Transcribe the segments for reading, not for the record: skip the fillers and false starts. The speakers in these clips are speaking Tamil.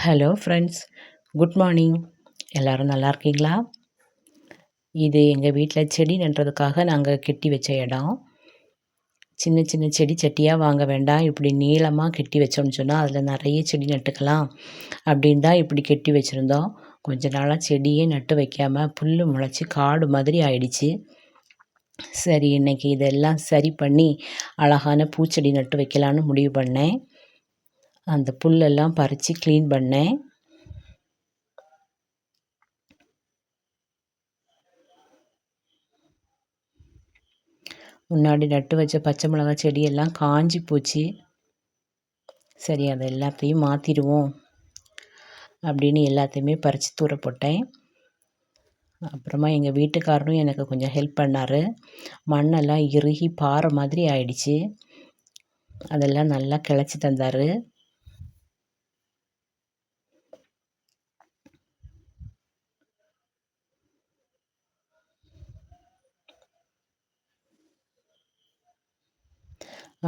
Hello friends, good morning. எல்லோரும் நல்லா இருக்கீங்களா? இது எங்கள் வீட்டில் செடி நடுறதுக்காக நாங்கள் கெட்டி வச்ச இடம். சின்ன சின்ன செடி சட்டியாக வாங்க வேண்டாம், இப்படி நீளமாக கெட்டி வச்சோம்னு சொன்னால் அதில் நிறைய செடி நட்டுக்கலாம் அப்படின்னு தான் இப்படி கெட்டி வச்சுருந்தோம். கொஞ்ச நாளாக செடியே நட்டு வைக்காமல் புல் முளைச்சி காடு மாதிரி ஆயிடுச்சு. சரி, இன்றைக்கி இதெல்லாம் சரி பண்ணி அழகான பூச்செடி நட்டு வைக்கலான்னு முடிவு பண்ணேன். அந்த புல்லெல்லாம் பறித்து க்ளீன் பண்ணேன். முன்னாடி நட்டு வச்ச பச்சை மிளகா செடியெல்லாம் காஞ்சி போச்சு. சரி, அதை எல்லாத்தையும் மாற்றிடுவோம் அப்படின்னு எல்லாத்தையுமே பறித்து தூர போட்டேன். அப்புறமா எங்கள் வீட்டுக்காரரும் எனக்கு கொஞ்சம் ஹெல்ப் பண்ணார். மண்ணெல்லாம் இறுகி பாறை மாதிரி ஆயிடுச்சு. அதெல்லாம் நல்லா கிளச்சி தந்தார்.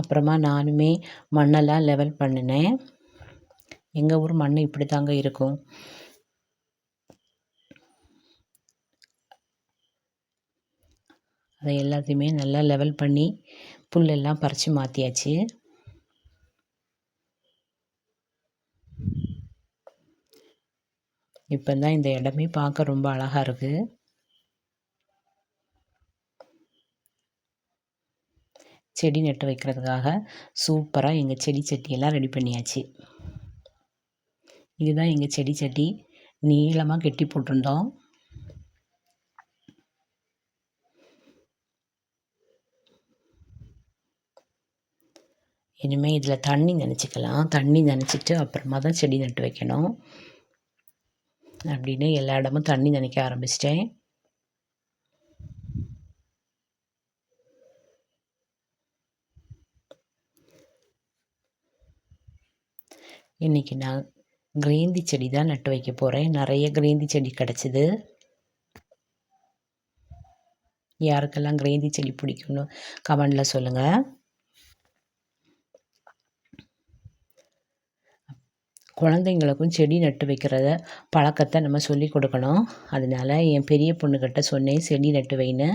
அப்புறமா நானுமே மண்ணெல்லாம் லெவல் பண்ணினேன். எங்கள் ஊர் மண் இப்படி தாங்க இருக்கும். அதை எல்லாத்தையுமே நல்லா லெவல் பண்ணி புல்லெல்லாம் பறித்து மாற்றியாச்சு. இப்போ தான் இந்த இடமே பார்க்க ரொம்ப அழகாக இருக்குது. செடி நட்டு வைக்கிறதுக்காக சூப்பராக எங்கள் செடி சட்டியெல்லாம் ரெடி பண்ணியாச்சு. இதுதான் எங்கள் செடி சட்டி, நீளமாக கெட்டி போட்டிருந்தோம். இனிமேல் இதில் தண்ணி நனைச்சிக்கலாம். தண்ணி நனைச்சிட்டு அப்புறமா தான் செடி நட்டு வைக்கணும் அப்படின்னு எல்லா இடமும் தண்ணி நனைக்க ஆரம்பிச்சிட்டேன். இன்றைக்கி நான் கிரேந்தி செடி தான் நட்டு வைக்க போகிறேன். நிறைய கிரேந்தி செடி கிடச்சிது. யாருக்கெல்லாம் கிரேந்தி செடி பிடிக்கும்னு கமெண்டில் சொல்லுங்கள். குழந்தைங்களுக்கும் செடி நட்டு வைக்கிறத பழக்கத்தை நம்ம சொல்லி கொடுக்கணும். அதனால் என் பெரிய பொண்ணுக்கிட்ட சொன்னேன் செடி நட்டு வைன்னு.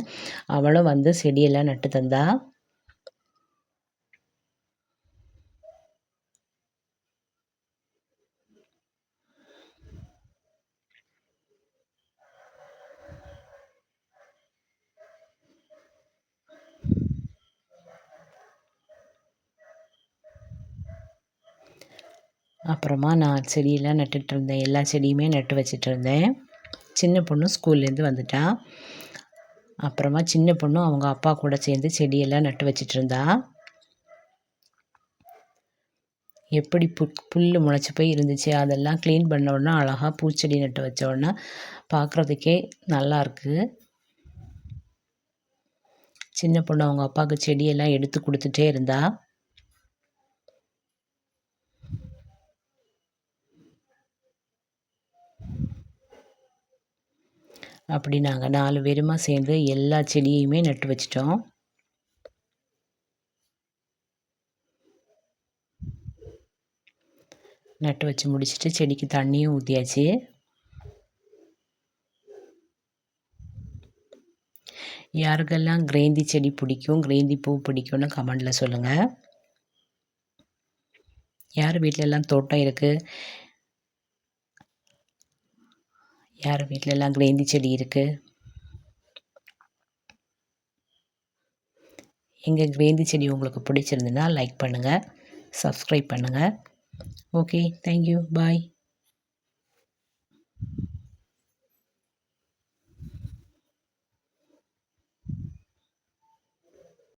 அவளும் வந்து செடியெல்லாம் நட்டு தந்தா. அப்புறமா நான் செடியெல்லாம் நட்டுட்டு இருந்தேன். எல்லா செடியுமே நட்டு வச்சிட்டு இருந்தேன். சின்ன பொண்ணு ஸ்கூல்லேருந்து வந்துட்டா. அப்புறமா சின்ன பொண்ணும் அவங்க அப்பா கூட சேர்ந்து செடியெல்லாம் நட்டு வச்சிட்டு இருந்தா. எப்படி புல் முளைச்சி போய் இருந்துச்சு, அதெல்லாம் க்ளீன் பண்ண உடனே அழகாக பூச்செடி நட்டு வச்ச உடனே பார்க்குறதுக்கே நல்லாயிருக்கு. சின்ன பொண்ணு அவங்க அப்பாவுக்கு செடியெல்லாம் எடுத்து கொடுத்துட்டே இருந்தா. அப்படி நாங்கள் 4 பேருமா சேர்ந்து எல்லா செடியுமே நட்டு வச்சிட்டோம். நட்டு வச்சு முடிச்சுட்டு செடிக்கு தண்ணியும் ஊற்றியாச்சு. யாருக்கெல்லாம் கிரேந்தி செடி பிடிக்கும், கிரேந்தி பூ பிடிக்கும்னு கமெண்டில் சொல்லுங்கள். யார் வீட்டிலெல்லாம் தோட்டம் இருக்குது, யார் வீட்டிலெல்லாம் கிரேந்தி செடி இருக்குது, எங்கள் கிரேந்தி செடி உங்களுக்கு பிடிச்சிருந்துன்னா லைக் பண்ணுங்கள், சப்ஸ்கிரைப் பண்ணுங்கள். ஓகே, தேங்க்யூ, பாய்.